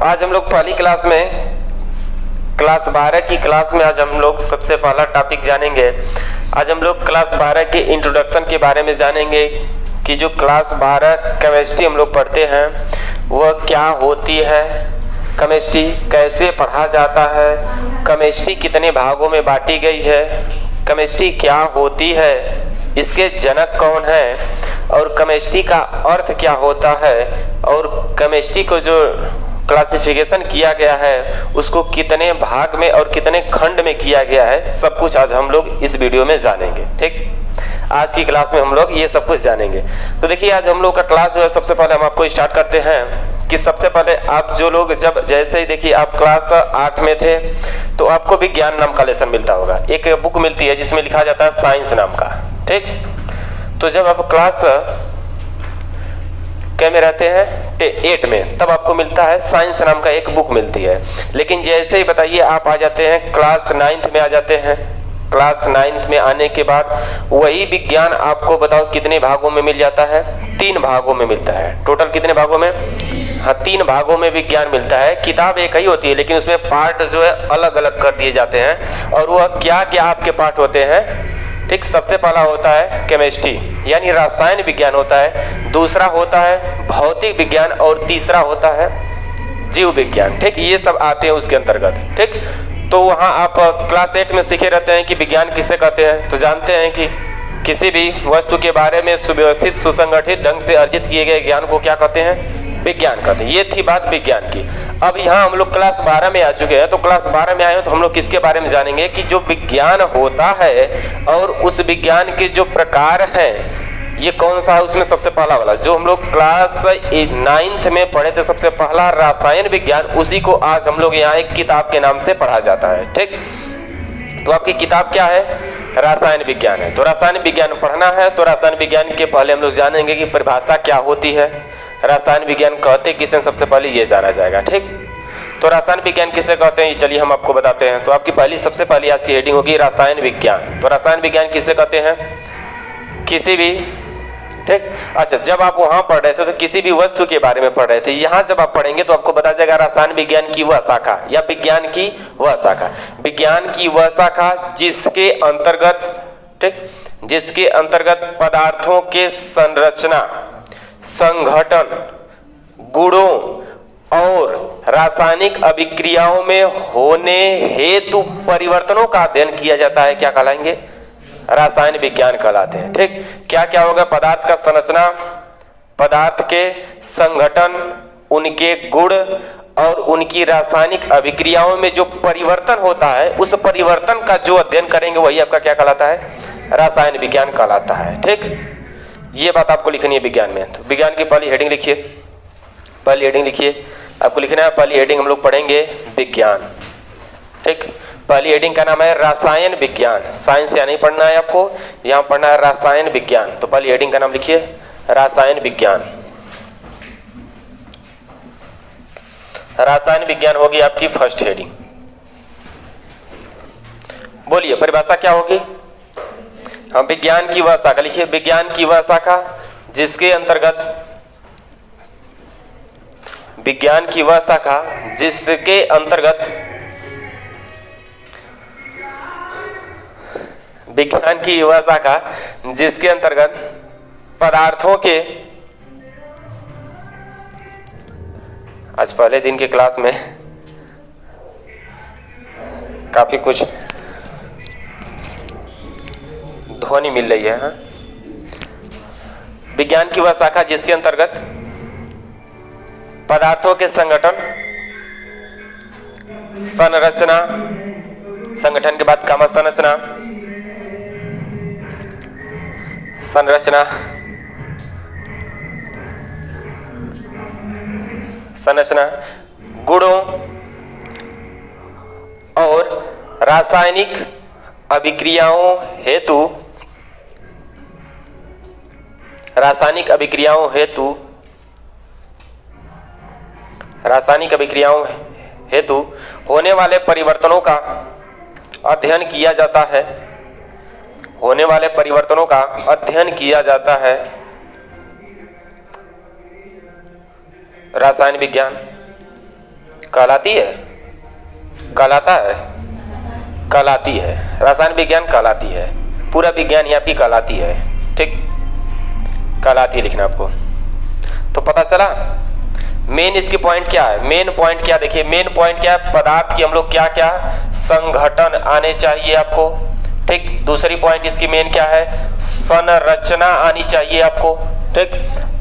आज हम लोग पहली क्लास में क्लास 12 की क्लास में आज हम लोग सबसे पहला टॉपिक जानेंगे। आज हम लोग क्लास 12 के इंट्रोडक्शन के बारे में जानेंगे कि जो क्लास 12 केमिस्ट्री हम लोग पढ़ते हैं वह क्या होती है, केमिस्ट्री कैसे पढ़ा जाता है, केमिस्ट्री कितने भागों में बांटी गई है, केमिस्ट्री क्या होती है, इसके जनक कौन है और केमिस्ट्री का अर्थ क्या होता है और केमिस्ट्री को जो क्लासिफिकेशन किया गया है उसको कितने भाग में और कितने खंड में किया गया है, सब कुछ आज हम लोग इस वीडियो में जानेंगे। ठीक, आज की क्लास में हम लोग ये सब कुछ जानेंगे। तो देखिए आज हम लोग का क्लास जो है सबसे पहले हम आपको स्टार्ट करते हैं कि सबसे पहले आप जो लोग जब जैसे ही देखिए आप क्लास 8 में थे तो आपको विज्ञान नाम का लेसन मिलता होगा, एक बुक मिलती है जिसमें लिखा जाता है साइंस नाम का। ठीक, तो जब आप क्लास क्या में रहते हैं 8 में तब आपको मिलता है साइंस नाम का एक बुक मिलती है। लेकिन जैसे ही बताइए आप आ जाते हैं क्लास 9th में आ जाते हैं, क्लास 9th में आने के बाद वही विज्ञान आपको बताओ कितने भागों में मिल जाता है, 3 भागों में मिलता है। टोटल कितने भागों में? हाँ, 3 भागों में विज्ञान मिलता है। किताब एक ही होती है लेकिन उसमें पार्ट जो है अलग अलग कर दिए जाते हैं। और वह क्या क्या आपके पार्ट होते हैं? ठीक, सबसे पहला होता है केमिस्ट्री यानी रसायन विज्ञान होता है, दूसरा होता है भौतिक विज्ञान और तीसरा होता है जीव विज्ञान। ठीक, ये सब आते हैं उसके अंतर्गत। ठीक, तो वहाँ आप क्लास 8 में सीखे रहते हैं कि विज्ञान किसे कहते हैं, तो जानते हैं कि किसी भी वस्तु के बारे में सुव्यवस्थित सुसंगठित ढंग से अर्जित किए गए ज्ञान को क्या कहते हैं? विज्ञान कहते हैं। ये थी बात विज्ञान की। अब यहाँ हम लोग क्लास 12 में आ चुके हैं, तो क्लास 12 में आए हो तो हम लोग किसके बारे में जानेंगे कि जो विज्ञान होता है और उस विज्ञान के जो प्रकार हैं ये कौन सा है। उसमें सबसे पहला वाला जो हम लोग क्लास 9th में पढ़े थे सबसे पहला रसायन विज्ञान, उसी को आज हम लोग यहाँ एक किताब के नाम से पढ़ा जाता है। ठीक, तो आपकी किताब क्या है? रसायन विज्ञान है। तो रसायन विज्ञान पढ़ना है तो रसायन विज्ञान के पहले हम लोग जानेंगे कि परिभाषा क्या होती है, रसायन विज्ञान कहते किसे, सबसे पहले ये जाना जाएगा। ठीक, तो रसायन विज्ञान किसे कहते हैं ये चलिए हम आपको बताते हैं। तो आपकी पहली सबसे पहली आज की हेडिंग होगी रसायन विज्ञान। तो रसायन विज्ञान किसे कहते हैं? किसी भी, ठीक, अच्छा जब आप वहां पढ़ रहे थे तो किसी भी वस्तु के बारे में पढ़ रहे थे, यहाँ जब आप पढ़ेंगे तो आपको बता जाएगा रसायन विज्ञान की वह शाखा या विज्ञान की वह शाखा, विज्ञान की वह शाखा जिसके अंतर्गत, ठीक, जिसके अंतर्गत पदार्थों के संरचना, संघटन, गुणों और रासायनिक अभिक्रियाओं में होने हेतु परिवर्तनों का अध्ययन किया जाता है। क्या कहलाएंगे? रसायन विज्ञान कहलाते हैं। ठीक, क्या क्या होगा? पदार्थ का संरचना, पदार्थ के संघटन, उनके गुण और उनकी रासायनिक अभिक्रियाओं में जो परिवर्तन होता है उस परिवर्तन का जो अध्ययन करेंगे वही आपका क्या कहलाता है? रसायन विज्ञान कहलाता है। ठीक, ये बात आपको लिखनी है विज्ञान में। तो विज्ञान की पहली हेडिंग लिखिए, पहली हेडिंग लिखिए, आपको लिखना है पहली हेडिंग हम लोग पढ़ेंगे विज्ञान। ठीक, पहली हेडिंग का नाम है रसायन विज्ञान। साइंस या नहीं पढ़ना है आपको, यहाँ पढ़ना है रसायन विज्ञान। तो पहली हेडिंग का नाम लिखिए रसायन विज्ञान। रसायन विज्ञान होगी आपकी फर्स्ट हेडिंग। बोलिए परिभाषा क्या होगी? हाँ, विज्ञान की वह शाखा लिखिए, विज्ञान की वह शाखा जिसके अंतर्गत, विज्ञान की वह शाखा जिसके अंतर्गत, विज्ञान की वह शाखा जिसके अंतर्गत पदार्थों के, आज पहले दिन की क्लास में काफी कुछ ध्वनि मिल रही है। हाँ, विज्ञान की वह शाखा जिसके अंतर्गत पदार्थों के संगठन, संरचना, संगठन के बाद कामा संरचना, संरचना, संरचना, गुणों और रासायनिक अभिक्रियाओं हेतु, रासायनिक अभिक्रियाओं हेतु, रासायनिक अभिक्रियाओं हेतु होने वाले परिवर्तनों का अध्ययन किया जाता है, होने वाले परिवर्तनों का अध्ययन किया जाता है रसायन विज्ञान। कहलाती है, कहलाता है, कहलाती है। रसायन विज्ञान कहलाती है, पूरा विज्ञान ही आपकी कहलाती है। ठीक, कहलाती है लिखना आपको। तो पता चला मेन इसकी पॉइंट क्या है। मेन पॉइंट क्या, देखिए मेन पॉइंट क्या है, पदार्थ की हम लोग क्या क्या संघटन आने चाहिए आपको। ठीक, दूसरी पॉइंट इसकी मेन क्या है, संरचना आनी चाहिए आपको। ठीक,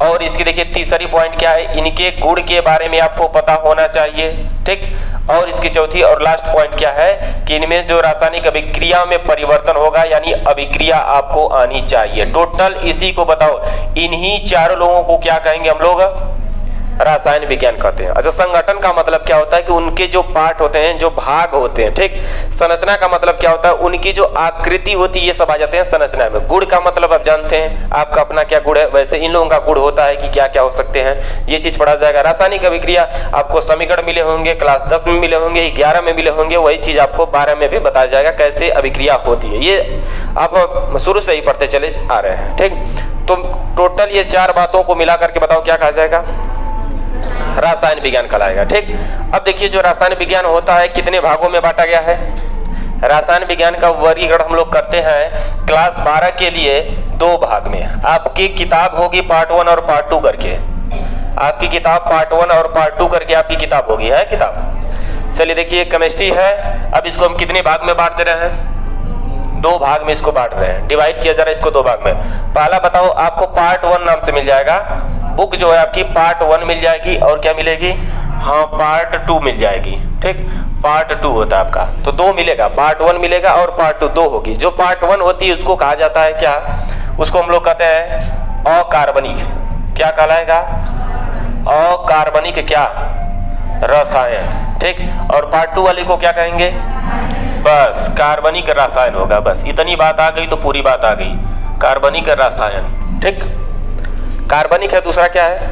और इसकी देखिए तीसरी पॉइंट क्या है, इनके गुण के बारे में आपको पता होना चाहिए। ठीक, और इसकी चौथी और लास्ट पॉइंट क्या है कि इनमें जो रासायनिक अभिक्रिया में परिवर्तन होगा यानी अभिक्रिया आपको आनी चाहिए। टोटल इसी को बताओ, इन्हीं चारों लोगों को क्या कहेंगे हम लोग, रासायन विज्ञान कहते हैं। अच्छा, संगठन का मतलब क्या होता है कि उनके जो पार्ट होते हैं, जो भाग होते हैं। ठीक, संरचना का मतलब क्या होता है, उनकी जो आकृति होती है, ये सब आ जाते हैं संरचना में। गुण का मतलब आप जानते हैं, आपका अपना क्या गुण है, वैसे इन लोगों का गुण होता है कि क्या क्या हो सकते हैं, ये चीज पढ़ा जाएगा। रासायनिक अभिक्रिया आपको समीकरण मिले होंगे, क्लास 10 में मिले होंगे, 11 में मिले होंगे, वही चीज आपको 12 में भी बताया जाएगा कैसे अभिक्रिया होती है। ये आप शुरू से ही पढ़ते चले आ रहे हैं। ठीक, तो टोटल ये 4 बातों को मिला करके बताओ क्या कहा जाएगा, रासायन विज्ञान कहलाएगा। ठीक, अब देखिए जो रासायन विज्ञान होता है कितने भागों में बांटा गया है। रासायन विज्ञान का वर्गीकरण हम लोग करते हैं क्लास 12 के लिए 2 भाग में। आपकी किताब होगी पार्ट 1 और पार्ट 2 करके, आपकी किताब पार्ट 1 और पार्ट 2 करके आपकी किताब होगी, है किताब। चलिए देखिए केमिस्ट्री है, अब इसको हम कितने भाग में बांट दे रहे हैं, 2 भाग में इसको बांट रहे हैं, डिवाइड किया जा रहा है इसको 2 भाग में। पहला बताओ, आपको पार्ट 1 नाम से मिल जाएगा, बुक जो है आपकी पार्ट 1 मिल जाएगी, और क्या मिलेगी, हाँ पार्ट 2 मिल जाएगी। ठीक, पार्ट 2 होता है आपका, तो 2 मिलेगा, पार्ट 1 मिलेगा और पार्ट 2 2 होगी। जो पार्ट 1 होती है उसको कहा जाता है क्या, उसको हम लोग कहते हैं अकार्बनिक। क्या कहलाएगा, अकार्बनिक क्या, रसायन। ठीक, और पार्ट 2 वाले को क्या कहेंगे, बस कार्बनिक रसायन होगा। बस इतनी बात आ गई तो पूरी बात आ गई, कार्बनिक रसायन। ठीक, कार्बनिक है, दूसरा क्या है,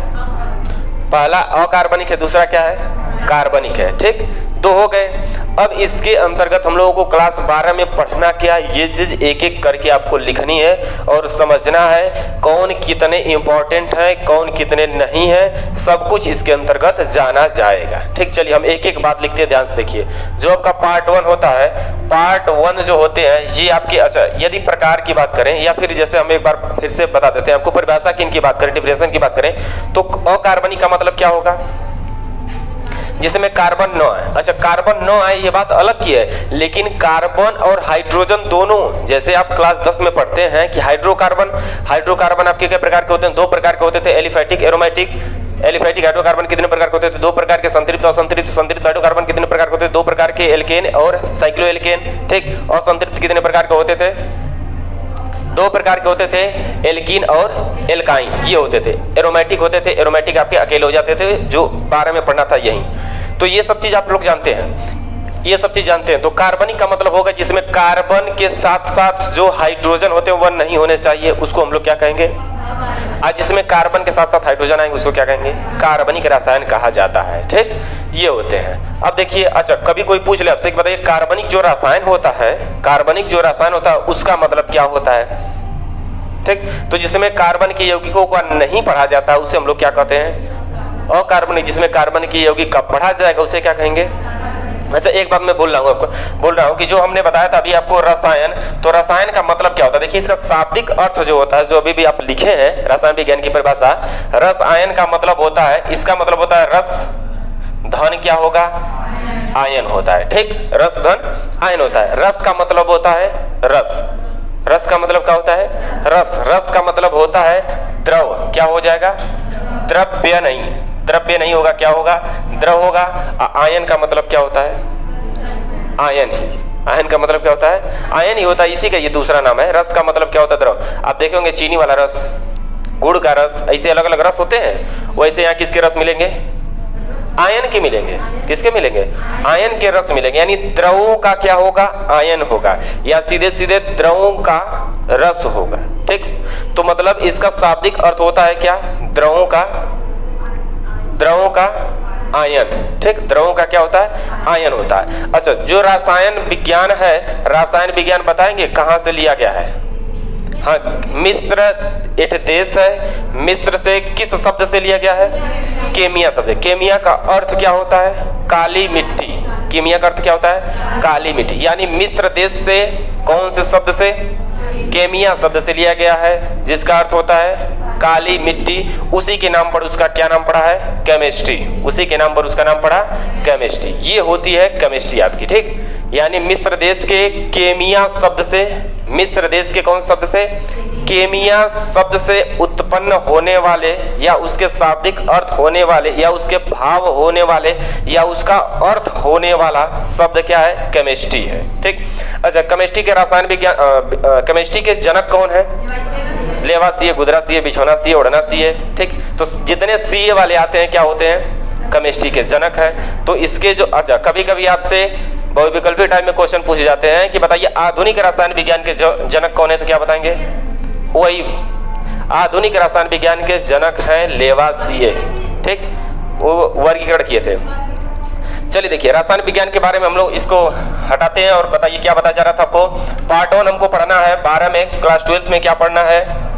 पहला अकार्बनिक है, दूसरा क्या है, कार्बनिक है। ठीक, 2 हो गए। अब इसके अंतर्गत हम लोगों को क्लास 12 में पढ़ना क्या, ये चीज एक एक करके आपको लिखनी है और समझना है कौन कितने इंपॉर्टेंट है, कौन कितने नहीं है, सब कुछ इसके अंतर्गत जाना जाएगा। ठीक, चलिए हम एक एक बात लिखते हैं, ध्यान से देखिए। जो आपका पार्ट 1 होता है, पार्ट 1 जो होते हैं ये आपके, अच्छा यदि प्रकार की बात करें या फिर जैसे हम एक बार फिर से बता देते हैं आपको, परिभाषा की इनकी बात करें, डिफरेंशिएशन की बात करें, तो अकार्बनिक का मतलब क्या होगा, जिसमें कार्बन न है। अच्छा, कार्बन न है ये बात अलग की है, लेकिन कार्बन और हाइड्रोजन दोनों, जैसे आप क्लास 10 में पढ़ते हैं कि हाइड्रोकार्बन आपके कितने प्रकार के होते हैं, 2 प्रकार के होते थे, एलिफैटिक, एरोमेटिक। एलिफैटिक हाइड्रोकार्बन कितने प्रकार के होते थे, 2 प्रकार के, संतृप्त और संतृप्त। संतृप्त हाइड्रोकार्बन कितने प्रकार के होते थे, 2 प्रकार के, एल्केन और साइक्लोएल्केन। ठीक, और संतृप्त कितने प्रकार के होते थे, 2 प्रकार के होते थे, एल्कीन और एल्काइन, ये होते थे। एरोमेटिक होते थे, एरोमेटिक आपके अकेले हो जाते थे, जो 12 में पढ़ना था यही। तो ये सब चीज आप लोग जानते हैं, ये सब चीज जानते हैं। तो कार्बनिक का मतलब होगा जिसमें कार्बन के साथ साथ जो हाइड्रोजन होते हैं वह नहीं होने चाहिए, उसको हम लोग क्या कहेंगे, आज जिसमें कार्बन के साथ साथ हाइड्रोजन आएंगे उसको क्या कहेंगे, कार्बनिक रसायन कहा जाता है। ठीक, ये होते हैं। अब देखिए, अच्छा कभी कोई पूछ ले आपसे, बताइए कार्बनिक जो रसायन होता है, कार्बनिक जो रसायन होता है उसका मतलब क्या होता है। ठीक, तो जिसमें कार्बन के यौगिकों का नहीं पढ़ा जाता उसे हम लोग क्या कहते हैं, अकार्बनिक। जिसमें कार्बन की यौगिक का पढ़ा जाएगा उसे क्या कहेंगे। अच्छा, एक बात मैं बोल रहा हूँ कि जो हमने बताया था अभी आपको रसायन, तो रसायन का मतलब क्या होता है, देखिए इसका शाब्दिक अर्थ जो होता है, जो अभी भी आप लिखे हैं रसायन विज्ञान की परिभाषा, रसायन का मतलब होता है, इसका मतलब होता है रस धन क्या होगा, आयन होता है। ठीक, रस धन आयन होता है। रस का मतलब होता है रस, रस का मतलब क्या होता है, रस। रस का मतलब होता है द्रव, क्या हो जाएगा, द्रव्य नहीं, द्रव्य नहीं होगा, क्या होगा, द्रव होगा। आयन का मतलब क्या होता है, आयन ही। आयन का मतलब क्या होता है, आयन ही होता है, इसी का ये दूसरा नाम है। रस का मतलब क्या होता है, द्रव। आप देखेंगे चीनी वाला रस, गुड़ का रस, ऐसे अलग अलग रस होते हैं। वैसे यहाँ किसके रस मिलेंगे, आयन के मिलेंगे। किसके मिलेंगे, आयन के रस मिलेंगे, यानी द्रवों का क्या होगा, आयन होगा, या सीधे सीधे द्रवों का रस होगा। ठीक, तो मतलब इसका शाब्दिक अर्थ होता है क्या, द्रवों का आयन। ठीक, द्रवों का क्या होता है, आयन होता है। अच्छा, जो रसायन विज्ञान है, रसायन विज्ञान बताएंगे कहां से लिया गया है, हाँ, मिस्र एक देश है। मिस्र से किस शब्द से लिया गया है? केमिया शब्द। केमिया का अर्थ क्या होता है? काली मिट्टी। केमिया का अर्थ क्या होता है? काली मिट्टी। यानी मिस्र देश से कौन से शब्द से? केमिया शब्द से लिया गया है, जिसका अर्थ होता है काली मिट्टी। उसी के नाम पर उसका क्या नाम पड़ा है? केमिस्ट्री। उसी के नाम पर उसका नाम पड़ा केमिस्ट्री। ये होती है केमिस्ट्री आपकी, ठीक। यानी मिस्र देश के केमिया शब्द से, मिस्र देश के कौन शब्द से? केमिया शब्द से उत्पन्न होने वाले या उसके शाब्दिक अर्थ होने वाले या उसके भाव होने वाले या उसका अर्थ होने वाला शब्द क्या है? केमिस्ट्री है, ठीक। अच्छा, केमिस्ट्री के रसायन विज्ञान, केमिस्ट्री के जनक कौन है? लेवासिए, गुदरासिए, बिछौनासिए, ओढ़नासिए, ठीक। तो जितने सीए वाले आते हैं क्या होते हैं? केमिस्ट्री के जनक हैं। तो इसके जो, अच्छा, कभी कभी आपसे बहुविकल्पी टाइप में क्वेश्चन पूछे जाते हैं कि बताइए आधुनिक रसायन विज्ञान के जनक कौन है, तो क्या बताएंगे? वही आधुनिक रसायन विज्ञान के जनक हैं लेवासिए, ठीक। वो वर्गीकरण किए थे। चलिए देखिए, रसायन विज्ञान के बारे में हम लोग इसको हटाते हैं और बताइए क्या बताया जा रहा था आपको? पार्ट 1 हमको पढ़ना है 12 में, क्लास 12 में क्या पढ़ना है?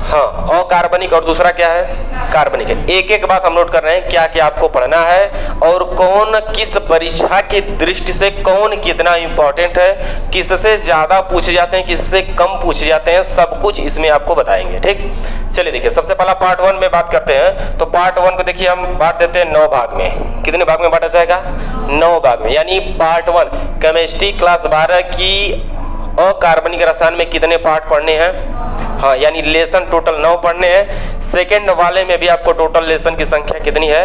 हाँ, अकार्बनिक और दूसरा क्या है? कार्बनिक है। एक एक बात हम नोट कर रहे हैं क्या क्या आपको पढ़ना है और कौन किस परीक्षा की दृष्टि से कौन कितना इंपॉर्टेंट है, किससे ज्यादा पूछे जाते हैं, किससे कम पूछे जाते हैं, सब कुछ इसमें आपको बताएंगे, ठीक। चलिए देखिए, सबसे पहला पार्ट 1 में बात करते हैं। तो पार्ट 1 को देखिए हम बांट देते हैं 9 भाग में। कितने भाग में बांटा जाएगा? 9 भाग में। यानी पार्ट 1 केमिस्ट्री क्लास 12 की अकार्बनिक रसायन में कितने पार्ट पढ़ने हैं? हाँ, यानी लेसन टोटल 9 पढ़ने हैं। सेकेंड वाले में भी आपको टोटल लेसन की संख्या कितनी है?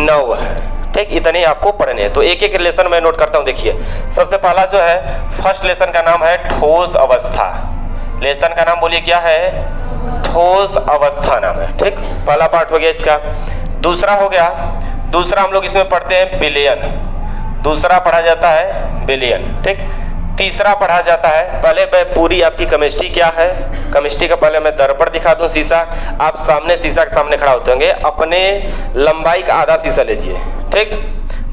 9 है, ठीक। इतने आपको पढ़ने हैं। तो एक एक लेसन में नोट करता हूँ। देखिए, सबसे पहला जो है, फर्स्ट लेसन का नाम है ठोस अवस्था। लेसन का नाम बोलिए क्या है? ठोस अवस्था नाम है, ठीक। पहला पार्ट हो गया इसका। दूसरा हो गया, दूसरा हम लोग इसमें पढ़ते हैं विलयन। दूसरा पढ़ा जाता है विलयन, ठीक। तीसरा पढ़ा जाता है, पहले मैं पूरी आपकी केमिस्ट्री क्या है, केमिस्ट्री का पहले मैं दर्पण दिखा दूं, शीशा। आप सामने शीशा के सामने खड़ा होते होंगे, अपने लंबाई का आधा शीशा लीजिए, ठीक।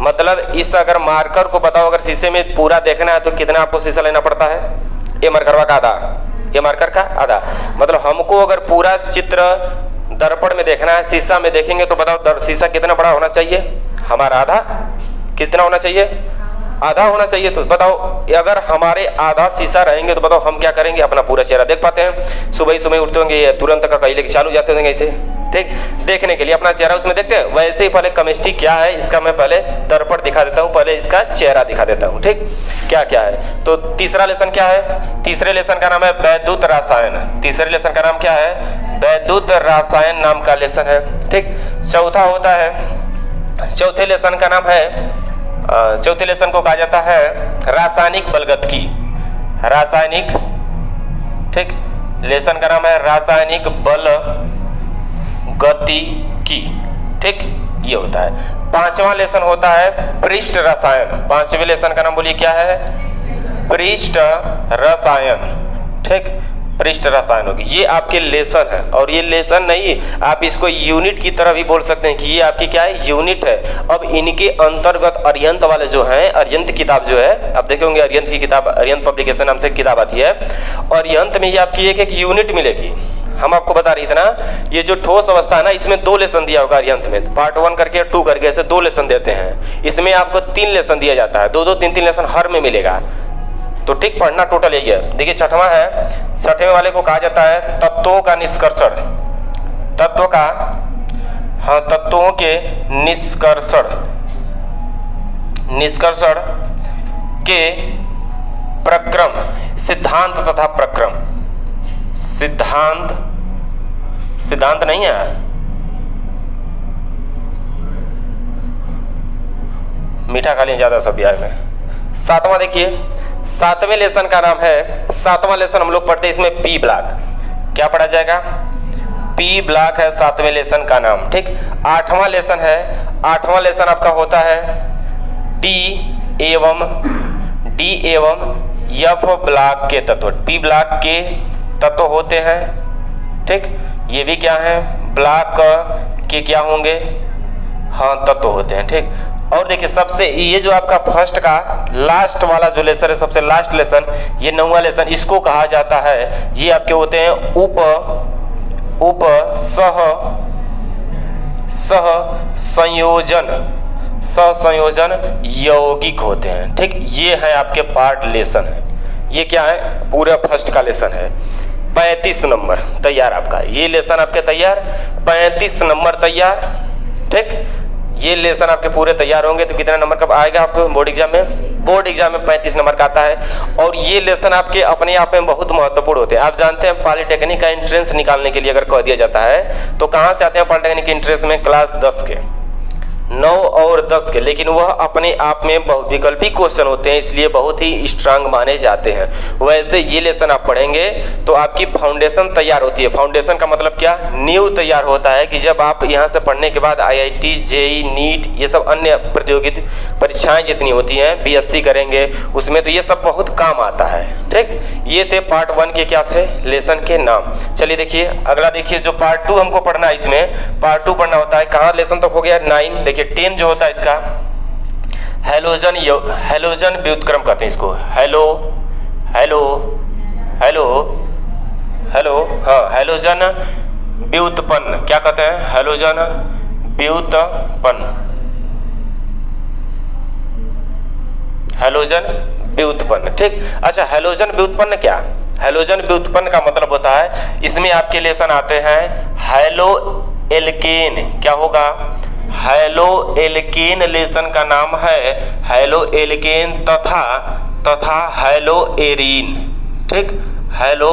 मतलब इस अगर मार्कर को बताओ, अगर शीशे में पूरा देखना है तो कितना आपको शीशा लेना पड़ता है? ये मार्कर का आधा, ये मार्कर का आधा। मतलब हमको अगर पूरा चित्र दर्पण में देखना है, शीशा में देखेंगे तो बताओ शीशा कितना बड़ा होना चाहिए? हमारा आधा। कितना होना चाहिए? आधा होना चाहिए। तो बताओ, अगर हमारे आधा शीशा रहेंगे तो बताओ हम क्या करेंगे? अपना पूरा चेहरा देख पाते हैं? सुबह सुबह उठते होंगे, तुरंत का कहीं लेके चालू जाते होंगे ऐसे, ठीक, देखने के लिए अपना चेहरा उसमें देखते हैं। वैसे ही पहले केमिस्ट्री क्या है इसका मैं पहले दर्पण दिखा देता हूँ, पहले इसका चेहरा दिखा देता हूँ, ठीक। क्या क्या है? तो तीसरा लेसन क्या है? तीसरे लेसन का नाम है वैद्युत रसायन। तीसरे लेसन का नाम क्या है? वैद्युत रसायन नाम का लेसन है, ठीक। चौथा होता है, चौथे लेसन का नाम है, चौथे लेसन को कहा जाता है रासायनिक बलगतकी। रासायनिक, ठीक, लेसन का नाम है रासायनिक बल गति की, ठीक, ये होता है। पांचवा लेसन होता है पृष्ठ रसायन। पांचवें लेसन का नाम बोलिए क्या है? पृष्ठ रसायन, ठीक, पृष्ठ रसायन होगी। ये आपके लेसन है, और ये लेसन नहीं, आप इसको यूनिट की तरह भी बोल सकते हैं कि ये आपकी क्या है? यूनिट है। अब इनके अंतर्गत अरिहंत वाले जो हैं, अरिहंत किताब जो है, आप देखे होंगे अरिहंत की किताब, अरिहंत पब्लिकेशन नाम से किताब आती है, और अरिहंत में ये आपकी एक एक यूनिट मिलेगी। हम आपको बता रही इतना, ये जो ठोस अवस्था है ना, इसमें 2 लेसन दिया होगा अरिहंत में, पार्ट 1 करके 2 करके ऐसे 2 लेसन देते हैं। इसमें आपको 3 लेसन दिया जाता है, 2-2, 3-3 लेसन हर में मिलेगा। तो ठीक पढ़ना टोटल यही है। देखिए, छठवां है, छठवें वाले को कहा जाता है तत्वों का निष्कर्षण। तत्व का, हाँ, तत्वों के निष्कर्षण, निष्कर्षण के प्रक्रम, सिद्धांत तथा प्रक्रम। सिद्धांत, सिद्धांत नहीं है, मीठा खा लिया ज्यादा सब बिहार में। सातवां देखिए, सातवें लेसन का नाम है, सातवां लेसन हम लोग पढ़ते हैं इसमें पी ब्लॉक। क्या पढ़ा जाएगा? पी ब्लॉक है सातवें लेसन का नाम, ठीक। आठवां लेसन है, आठवां लेसन आपका होता है डी एवं एफ ब्लॉक के तत्व। पी ब्लॉक के तत्व होते हैं, ठीक। ये भी क्या है? ब्लॉक के क्या होंगे? हाँ, तत्व होते हैं, ठीक। और देखिए सबसे ये जो आपका फर्स्ट का लास्ट वाला जो लेसन है, सबसे लास्ट लेसन, ये 9वां लेसन, इसको कहा जाता है, ये आपके होते हैं उप संयोजन यौगिक होते हैं। ठीक, ये है आपके पार्ट लेसन है। ये क्या है, पूरा फर्स्ट का लेसन है। 35 नंबर तैयार आपका, ये लेसन आपके तैयार, 35 नंबर तैयार। ठीक, ये लेसन आपके पूरे तैयार होंगे तो कितना नंबर का आएगा आपको बोर्ड एग्जाम में? बोर्ड एग्जाम में 35 नंबर का आता है। और ये लेसन आपके अपने आप में बहुत महत्वपूर्ण होते हैं। आप जानते हैं पॉलिटेक्निक का एंट्रेंस निकालने के लिए अगर कह दिया जाता है तो कहाँ से आते हैं पॉलिटेक्निक एंट्रेंस में? क्लास 10 के, 9 और 10 के, लेकिन वह अपने आप में बहुविकल्पी क्वेश्चन होते हैं, इसलिए बहुत ही स्ट्रांग माने जाते हैं। वैसे ये लेसन आप पढ़ेंगे तो आपकी फाउंडेशन तैयार होती है। फाउंडेशन का मतलब क्या? नींव तैयार होता है कि जब आप यहाँ से पढ़ने के बाद IIT, JEE, नीट, ये सब अन्य प्रतियोगी परीक्षाएं जितनी होती हैं, BSc करेंगे उसमें, तो ये सब बहुत काम आता है। ठीक, ये थे पार्ट 1 के क्या थे, लेसन के नाम। चलिए देखिए अगला, देखिए जो पार्ट 2 हमको पढ़ना है, इसमें पार्ट 2 पढ़ना होता है। कहाँ लेसन तक हो गया? 9। देखिए 10 जो होता है इसका हैलोजन व्युत्क्रम कहते हैं इसको। हाँ, हैलोजन व्युत्पन्न क्या कहते हैं? हैलोजन व्युत्पन्न। ठीक, अच्छा हैलोजन व्युत्पन्न क्या? हैलोजन व्युत्पन्न का मतलब होता है, इसमें आपके लेसन आते हैं हैलो एल्केन। क्या होगा? हैलो एल्केन लेसन का नाम है हैलो एल्केन तथा हैलो एरीन। ठीक, हैलो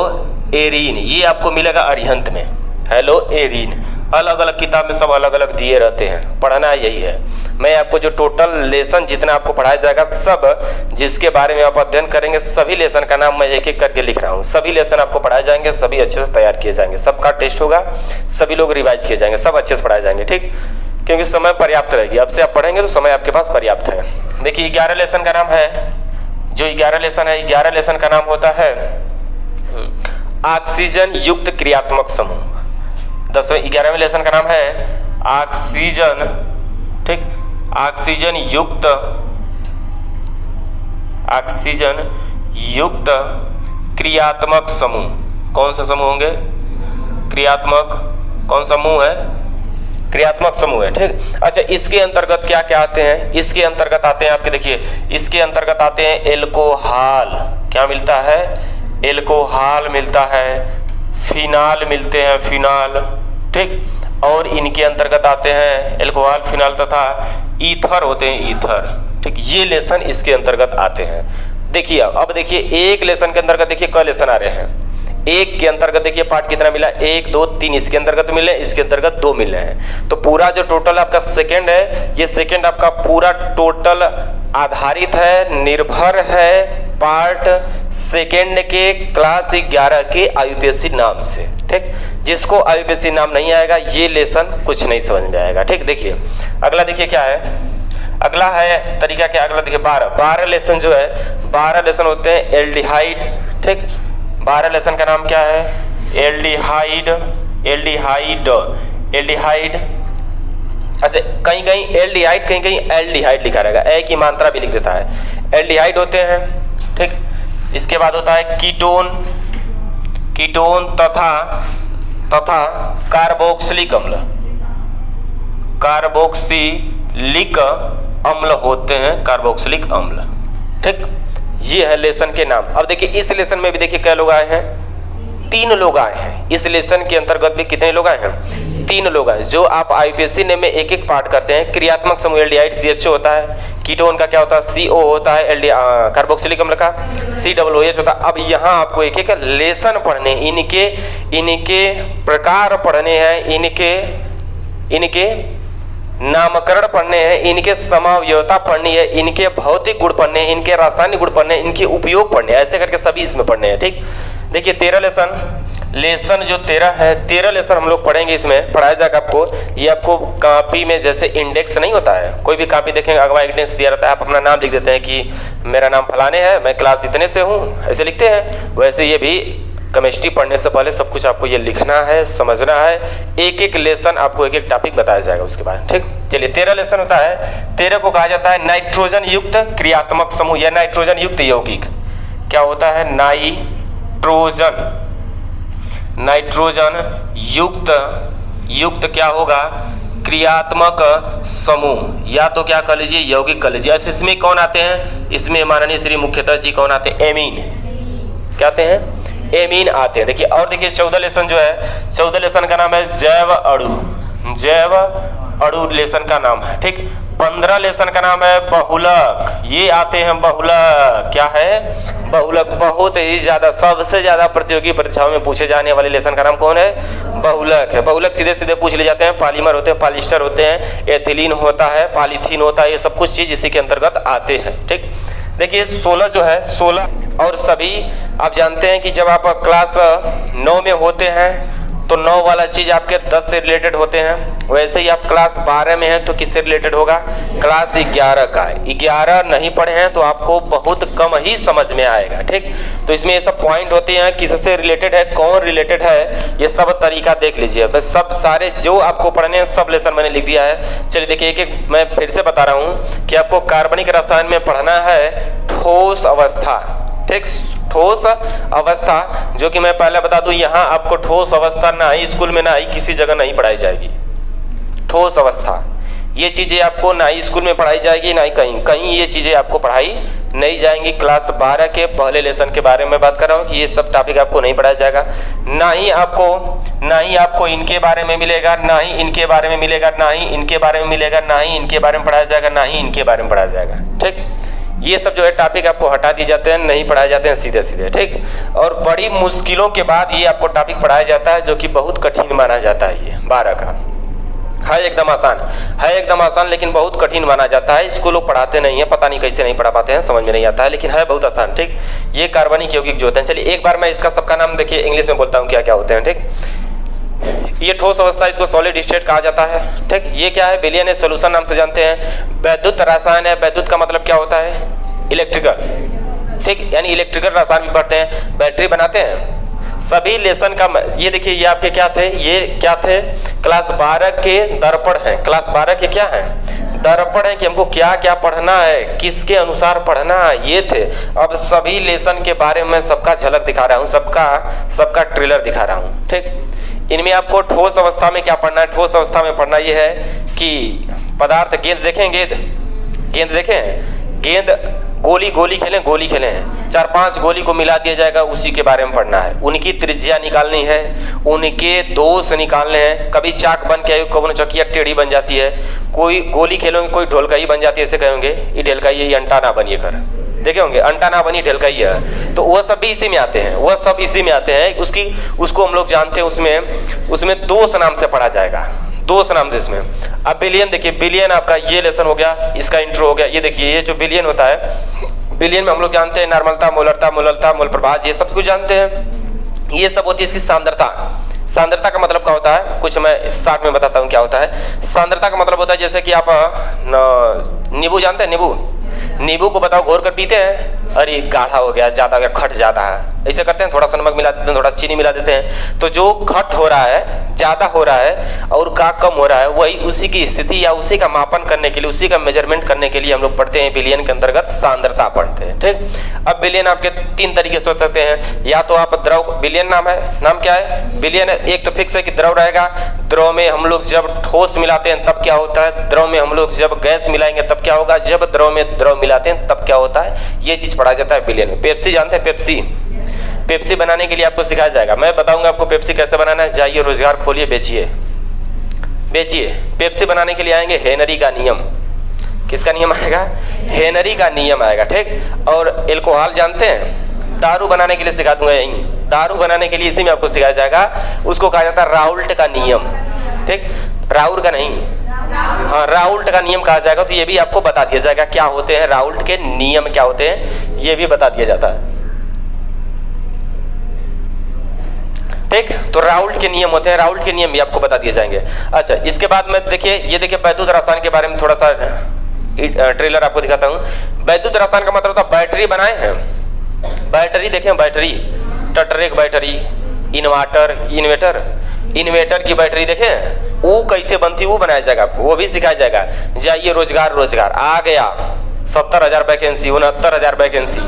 एरीन ये आपको मिलेगा अरिहंत में। हैलो एरीन अलग अलग किताब में सब अलग अलग दिए रहते हैं, पढ़ना यही है। मैं आपको जो टोटल लेसन जितना आपको पढ़ाया जाएगा, सब जिसके बारे में आप अध्ययन करेंगे, सभी लेसन का नाम मैं एक एक करके लिख रहा हूँ। सभी लेसन आपको पढ़ाए जाएंगे, सभी अच्छे से तैयार किए जाएंगे, सबका टेस्ट होगा, सभी लोग रिवाइज किए जाएंगे, सब अच्छे से पढ़ाए जाएंगे। ठीक, क्योंकि समय पर्याप्त रहेगी। अब से आप पढ़ेंगे तो समय आपके पास पर्याप्त है। देखिए 11 लेसन का नाम है, जो 11 लेसन है, 11 लेसन का नाम होता है ऑक्सीजन युक्त क्रियात्मक समूह। 11वें लेसन का नाम है ऑक्सीजन। ठीक, ऑक्सीजन युक्त क्रियात्मक समूह। कौन सा समूह होंगे? क्रियात्मक। कौन समूह है? क्रियात्मक समूह है। ठीक, अच्छा इसके अंतर्गत क्या क्या आते हैं? इसके अंतर्गत आते हैं आपके, देखिए इसके अंतर्गत आते हैं एल्कोहल। क्या मिलता है? एल्कोहल मिलता है, फिनाल मिलते हैं, फिनाल। ठीक, और इनके अंतर्गत आते हैं एल्कोहल, फिनाल तथा ईथर होते हैं, ईथर। ठीक, ये लेसन इसके अंतर्गत आते हैं। देखिए अब देखिए एक लेसन के अंतर्गत देखिए क लेसन आ रहे हैं। एक के अंतर्गत देखिए पार्ट कितना मिला? 1 2 3 इसके अंतर्गत मिले, इसके अंतर्गत 2 मिले हैं। तो पूरा जो टोटल आपका सेकंड है, ये सेकंड आपका पूरा टोटल आधारित है, निर्भर है पार्ट सेकंड के क्लास 11 के IUPAC नाम से। ठीक, जिसको IUPAC नाम नहीं आएगा ये लेसन कुछ नहीं समझ में आएगा। ठीक, देखिए अगला देखिए क्या है, अगला है तरीका क्या? अगला देखिए 12 लेसन जो है, 12 लेसन होते हैं एल्डिहाइड। ठीक, 12 लेसन का नाम क्या है? एल्डिहाइड। अच्छा कहीं कहीं एल्डिहाइड, कहीं कहीं एल्डिहाइड लिखा रहेगा, ए की मात्रा भी लिख देता है। एल्डिहाइड होते हैं। ठीक, इसके बाद होता है कीटोन तथा कार्बोक्सिलिक अम्ल। कार्बोक्सिलिक अम्ल होते हैं, कार्बोक्सिलिक अम्ल। ठीक, ये है लेसन के नाम। अब देखिए इस लेसन में भी देखिए क्या लोग आए हैं? 3 लोग आए हैं। इस लेसन के अंतर्गत भी कितने लोग आए हैं? 3 लोग आए। जो आप IUPAC ने में एक एक पार्ट करते हैं, क्रियात्मक समूह एल्डिहाइड CHO होता है, कीटोन का क्या होता है? CO होता है, कार्बोक्सिलिक अम्ल का COOH होता है। अब यहाँ आपको एक एक लेसन पढ़ने, इनके प्रकार पढ़ने हैं, इनके नामकरण पढ़ने हैं, इनके समावयवता पढ़नी है, इनके भौतिक गुण पढ़ने हैं, इनके रासायनिक गुण पढ़ने हैं, इनके उपयोग पढ़ने हैं, ऐसे करके सभी इसमें पढ़ने हैं। ठीक, देखिए 13 लेसन जो 13 है, 13 लेसन हम लोग पढ़ेंगे, इसमें पढ़ाया जाएगा आपको। ये आपको कॉपी में जैसे इंडेक्स नहीं होता है, कोई भी कॉपी देखेंगे अगवा इंडेक्स दिया रहता है, आप अपना नाम लिख देते हैं कि मेरा नाम फलाने है, मैं क्लास इतने से हूँ, ऐसे लिखते हैं। वैसे ये भी केमिस्ट्री पढ़ने से पहले सब कुछ आपको ये लिखना है, समझना है, एक एक लेसन आपको एक एक टॉपिक बताया जाएगा उसके बाद। ठीक, चलिए 13 लेसन होता है। 13 को कहा जाता है नाइट्रोजन युक्त क्रियात्मक समूह या नाइट्रोजन युक्त यौगिक। क्या होता है? नाइट्रोजन युक्त क्या होगा? क्रियात्मक समूह, या तो क्या कर लीजिए यौगिक कर लीजिए। इसमें कौन आते हैं? इसमें माननीय श्री मुख्यतः जी कौन आते हैं? एमीन। क्या आते हैं? एमीन आते हैं। देखिए और देखिए 14 लेसन जो है, 14 लेसन का नाम है जैव अणु लेसन का नाम है। ठीक, 15 लेसन का नाम है बहुलक। ये आते हैं बहुलक। क्या है? बहुलक। बहुत ही ज्यादा, सबसे ज्यादा प्रतियोगी परीक्षाओं में पूछे जाने वाले लेसन का नाम कौन है? बहुलक है। बहुलक सीधे सीधे पूछ ले जाते हैं। पॉलीमर होते हैं, पॉलिस्टर होते हैं, एथिलीन होता है, पॉलीथीन होता है, ये सब कुछ चीज इसी के अंतर्गत आते हैं। ठीक, देखिए 16 जो है 16 और सभी आप जानते हैं कि जब आप क्लास 9 में होते हैं तो 9 वाला चीज आपके 10 से रिलेटेड होते हैं। वैसे ही आप क्लास 12 में हैं तो किससे रिलेटेड होगा? क्लास 11 का। 11 नहीं पढ़े हैं तो आपको बहुत कम ही समझ में आएगा। ठीक, तो इसमें ये सब पॉइंट होते हैं, किससे रिलेटेड है, कौन रिलेटेड है, ये सब तरीका देख लीजिए। बस सब सारे जो आपको पढ़ने हैं सब लेसन मैंने लिख दिया है। चलिए देखिए एक एक मैं फिर से बता रहा हूँ कि आपको कार्बनिक रसायन में पढ़ना है ठोस अवस्था। ठीक, ठोस अवस्था, जो कि मैं पहले बता दूं यहाँ आपको ठोस अवस्था ना ही स्कूल में ना ही किसी जगह नहीं पढ़ाई जाएगी। ठोस अवस्था ये चीजें आपको ना ही स्कूल में पढ़ाई जाएगी ना ही कहीं ये चीजें आपको पढ़ाई नहीं जाएंगी। क्लास 12 के पहले लेसन के बारे में बात कर रहा हूँ कि ये सब टॉपिक आपको नहीं पढ़ाया जाएगा। ना ही आपको इनके बारे में मिलेगा, ना ही इनके बारे में मिलेगा, ना ही इनके बारे में मिलेगा, ना ही इनके बारे में पढ़ाया जाएगा, ना ही इनके बारे में पढ़ाया जाएगा। ठीक, ये सब जो है टॉपिक आपको हटा दिए जाते हैं, नहीं पढ़ाए जाते हैं सीधे सीधे। ठीक, और बड़ी मुश्किलों के बाद ये आपको टॉपिक पढ़ाया जाता है जो कि बहुत कठिन माना जाता है। ये 12 का है एकदम आसान, लेकिन बहुत कठिन माना जाता है। इसको लोग पढ़ाते नहीं है, पता नहीं कैसे नहीं पढ़ा पाते हैं, समझ में नहीं आता है, लेकिन है बहुत आसान। ठीक, ये कार्बनिक यौगिक जो होते हैं, चलिए एक बार मैं इसका सबका नाम देखिए इंग्लिश में बोलता हूँ क्या क्या होते हैं। ठीक, ये ठोस अवस्था, इसको सॉलिड स्टेट कहा जाता है। ठीक, ये क्या है? विलयन है, सोल्यूशन नाम से जानते हैं। वैद्युत रसायन है। वैद्युत का मतलब क्या होता है? इलेक्ट्रिकल। ठीक, यानी इलेक्ट्रिकल रसायन भी पढ़ते हैं, बैटरी बनाते हैं। सभी लेसन का ये देखिए, ये आपके क्या थे? ये क्या थे? क्लास 12 के दर्पण है। क्लास 12 के क्या है? दर्पण है कि हमको क्या क्या पढ़ना है, किसके अनुसार पढ़ना है, ये थे। अब सभी लेसन के बारे में सबका झलक दिखा रहा हूँ, सबका ट्रेलर दिखा रहा हूँ। ठीक, इनमें आपको ठोस अवस्था में क्या पढ़ना है? ठोस अवस्था में पढ़ना यह है कि पदार्थ, गेंद देखें, गेंद देखें, गेंद गोली खेलें हैं, 4-5 गोली को मिला दिया जाएगा, उसी के बारे में पढ़ना है। उनकी त्रिज्या निकालनी है, उनके दोष निकालने हैं। कभी चाक बन के कभी चौकिया टेढ़ी बन जाती है, कोई गोली खेलोगे कोई ढोलकाई बन जाती है, ऐसे कहेंगे ये ढेलकाई है, ये अंटा ना बनिए कर, देखे होंगे अंटा ना बनी ढेलकाई है। तो वह सब भी इसी में आते हैं, वह सब इसी में आते हैं। उसको हम लोग जानते हैं, उसमें दोष नाम से पढ़ा जाएगा, दोष नाम से इसमें। अब बिलियन देखिए, बिलियन आपका ये लेसन हो गया, इसका इंट्रो हो गया। ये देखिए, ये जो बिलियन होता है, बिलियन में हम लोग जानते हैं नॉर्मलता, मोलरता, मोल प्रभाज, ये सब कुछ जानते हैं। ये सब होती है इसकी सांद्रता। सांद्रता का मतलब क्या होता है? कुछ मैं शॉर्ट में बताता हूँ क्या होता है। सांद्रता का मतलब होता है जैसे कि आप नींबू जानते हैं, नींबू को बताओ घोर कर पीते हैं, अरे गाढ़ा हो गया, ज्यादा हो गया, खट जाता है, ऐसे करते हैं, थोड़ा सा नमक मिला देते हैं, थोड़ा चीनी मिला देते हैं। तो जो खट हो रहा है, ज्यादा हो रहा है और का कम हो रहा है, वही उसी की स्थिति या उसी का मापन करने के लिए, उसी का मेजरमेंट करने के लिए हम लोग पढ़ते हैं बिलियन के अंतर्गत सांद्रता पढ़ते हैं। ठीक, अब बिलियन आपके 3 तरीके से हो सकते हैं। या तो आप द्रव, बिलियन नाम क्या है? बिलियन एक तो फिक्स है कि द्रव रहेगा। द्रव में हम लोग जब ठोस मिलाते हैं तब क्या होता है? द्रव में हम लोग जब गैस मिलाएंगे तब क्या होगा? जब द्रव में द्रव मिलाते हैं तब क्या होता है? ये चीज पढ़ा जाता है बिलियन में। पेप्सी जानते हैं? पेप्सी बनाने के लिए आपको सिखाया जाएगा। मैं बताऊंगा आपको पेप्सी कैसे बनाना है। जाइए रोजगार खोलिए, बेचिए। पेप्सी बनाने के लिए आएंगे हेनरी का नियम। किसका नियम आएगा? हेनरी का नियम आएगा। ठीक, और एल्कोहल जानते हैं? दारू बनाने के लिए सिखा दूंगा यही। दारू बनाने के लिए इसी में आपको सिखाया जाएगा, उसको कहा जाता है राउल्ट का नियम। ठीक, राउल का नहीं, हाँ राउल्ट का नियम कहा जाएगा। तो ये भी आपको बता दिया जाएगा क्या होते हैं राउल्ट के नियम, क्या होते हैं ये भी बता दिया जाता है। ठीक, तो राउल्ट के नियम होते हैं, राउल्ट के नियम भी आपको बता दिए जाएंगे। अच्छा, इसके बाद में देखिए, ये देखिए वैद्युत रसायन के बारे में थोड़ा सा ट्रेलर आपको दिखाता हूँ। वैद्युत रसायन का मतलब होता है बैटरी बनाए हैं, बैटरी देखें, टटरेक बैटरी, इन्वेटर की बैटरी देखें वो कैसे बनती, वो बनाया जाएगा आपको, वो भी सिखाया जाएगा। जाइए रोजगार आ गया, 70,000 वैकेंसी, 69,000 वैकेंसी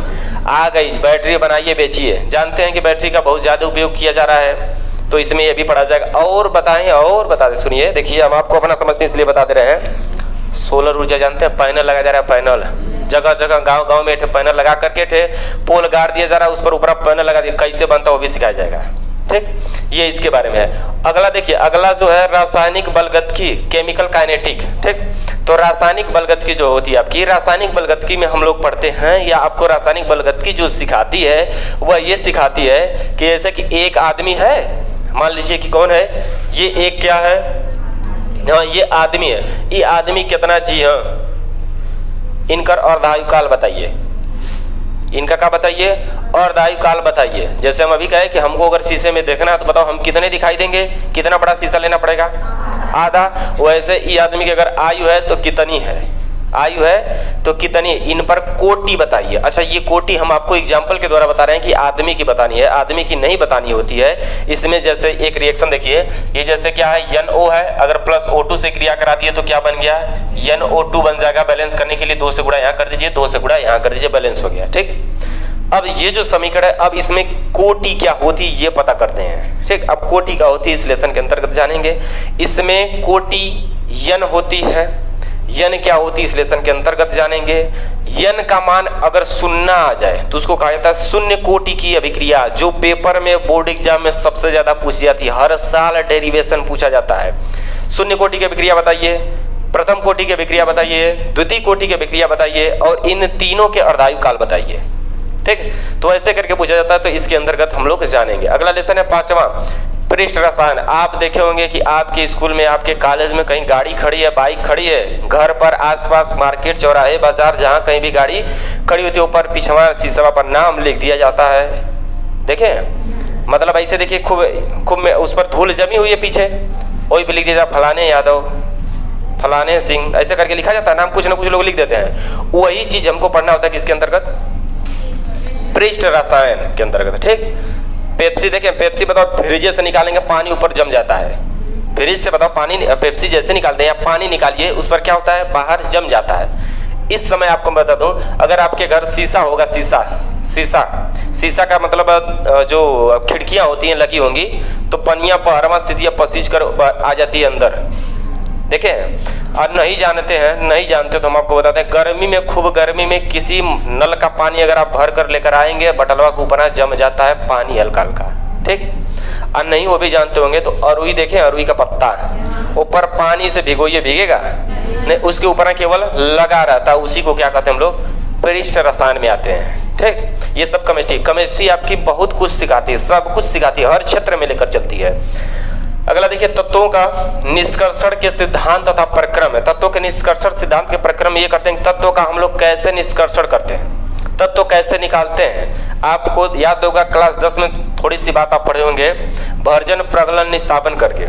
आ गई, बैटरी बनाइए बेचिए। जानते हैं कि बैटरी का बहुत ज़्यादा उपयोग किया जा रहा है, तो इसमें ये भी पढ़ा जाएगा। और बताएं, और बता दें, सुनिए, देखिए हम आपको अपना समझते हैं इसलिए बता दे रहे हैं। सोलर ऊर्जा जानते हैं, पैनल लगाया जा रहा है, पैनल जगह जगह गांव में पैनल लगा करके पोल गाड़ दिया जा रहा है, उस पर ऊपर पैनल लगा दिया, कैसे बनता है वो भी सिखाया जाएगा। ठीक, ये इसके बारे में है। अगला देखिए, अगला जो है रासायनिक बलगतकी, केमिकल काइनेटिक। ठीक, तो रासायनिक बलगतकी जो होती है आपकी, रासायनिक बलगतकी में हम लोग पढ़ते हैं या आपको रासायनिक बलगतकी जो सिखाती है वह ये सिखाती है कि जैसे कि एक आदमी है, मान लीजिए कि कौन है ये, एक क्या है, हाँ ये आदमी है, ये आदमी कितना जी, हाँ इनका अर्धायु काल बताइए, इनका क्या बताइए, अर्धायु काल बताइए। जैसे हम अभी कहे कि हमको अगर शीशे में देखना है तो बताओ हम कितने दिखाई देंगे, कितना बड़ा शीशा लेना पड़ेगा, आधा। वैसे ये आदमी की अगर आयु है तो कितनी है, आयु है तो कितनी, इन पर कोटि बताइए। अच्छा, ये कोटि हम आपको एग्जाम्पल के द्वारा बता रहे हैं कि आदमी की बतानी है, आदमी की नहीं बतानी होती है। इसमें जैसे एक रिएक्शन देखिए, ये जैसे क्या है, NO है, अगर प्लस O2 से क्रिया करा दिए तो क्या बन गया, NO2 बन जाएगा। बैलेंस करने के लिए 2 से गुणा यहाँ कर दीजिए, 2 से गुणा यहाँ कर दीजिए, बैलेंस हो गया। ठीक, अब ये जो समीकरण है, अब इसमें कोटि क्या होती है ये पता करते हैं। ठीक, अब कोटि क्या होती है इस लेसन के अंतर्गत जानेंगे। इसमें कोटि यन होती है, यन क्या होती है इस लेसन के अंतर्गत जानेंगे। यन का मान अगर शून्य आ जाए तो उसको कहा जाता है शून्य कोटि की अभिक्रिया, जो पेपर में बोर्ड एग्जाम में सबसे ज्यादा पूछी जाती है, हर साल डेरिवेशन पूछा जाता है। शून्य कोटि की अभिक्रिया बताइए, प्रथम कोटि की अभिक्रिया बताइए, द्वितीय कोटि की अभिक्रिया बताइए, और इन तीनों के अर्धायु काल बताइए। ठीक, तो ऐसे करके पूछा जाता है, तो इसके अंतर्गत हम लोग जानेंगे। अगला लेसन है 5वां, पृष्ठ रसायन। आप देखे होंगे कि आपके स्कूल में, आपके कॉलेज में कहीं गाड़ी खड़ी है, बाइक खड़ी है, घर पर आसपास मार्केट, चौराहे, बाजार, जहां कहीं भी गाड़ी खड़ी होती है, ऊपर पिछवा शीशा पर नाम लिख दिया जाता है। देखें, मतलब ऐसे देखिए, खूब में उस पर धूल जमी हुई है पीछे, वही पे लिख दिया जाता फलाने यादव, फलाने सिंह, ऐसे करके लिखा जाता है नाम, कुछ ना कुछ लोग लिख देते हैं। वही चीज हमको पढ़ना होता है किसके अंतर्गत, पृष्ठ रसायन के अंतर्गत। ठीक, पेप्सी देखें, पेप्सी बताओ फ्रिज से निकालेंगे पानी ऊपर जम जाता है, फ्रिज से बताओ पानी, पेप्सी जैसे निकालते हैं या पानी निकालिए, उस पर क्या होता है, बाहर जम जाता है। इस समय आपको बता दूं, अगर आपके घर शीशा होगा, शीशा का मतलब जो खिड़कियां होती हैं लगी होंगी, तो पनिया बारहवां स्थितियां पसीज कर आ जाती है अंदर। देखें, और नहीं जानते तो हम आपको बताते हैं, गर्मी में, खूब गर्मी में किसी नल का पानी अगर आप भर कर लेकर आएंगे, बटलवा के ऊपर जम जाता है पानी हल्का हल्का। ठीक, और नहीं वो भी जानते होंगे तो अरुई देखें, अरुई का पत्ता ऊपर पानी से भिगोइए, भीगेगा नहीं, उसके ऊपर केवल लगा रहता है, उसी को क्या कहते हैं हम लोग, पृष्ठ रसायन में आते हैं। ठीक, ये सब केमिस्ट्री आपकी बहुत कुछ सिखाती है, सब कुछ सिखाती है, हर क्षेत्र में लेकर चलती है। अगला देखिए, तत्वों का निष्कर्षण के सिद्धांत तथा प्रक्रम है। तत्वों के निष्कर्षण सिद्धांत के प्रक्रम ये करते हैं, तत्वों का हम लोग कैसे निष्कर्षण करते हैं, तत्व कैसे निकालते हैं। आपको याद होगा क्लास 10 में थोड़ी सी बात आप पढ़े होंगे, भर्जन प्रगलन निस्तापन करके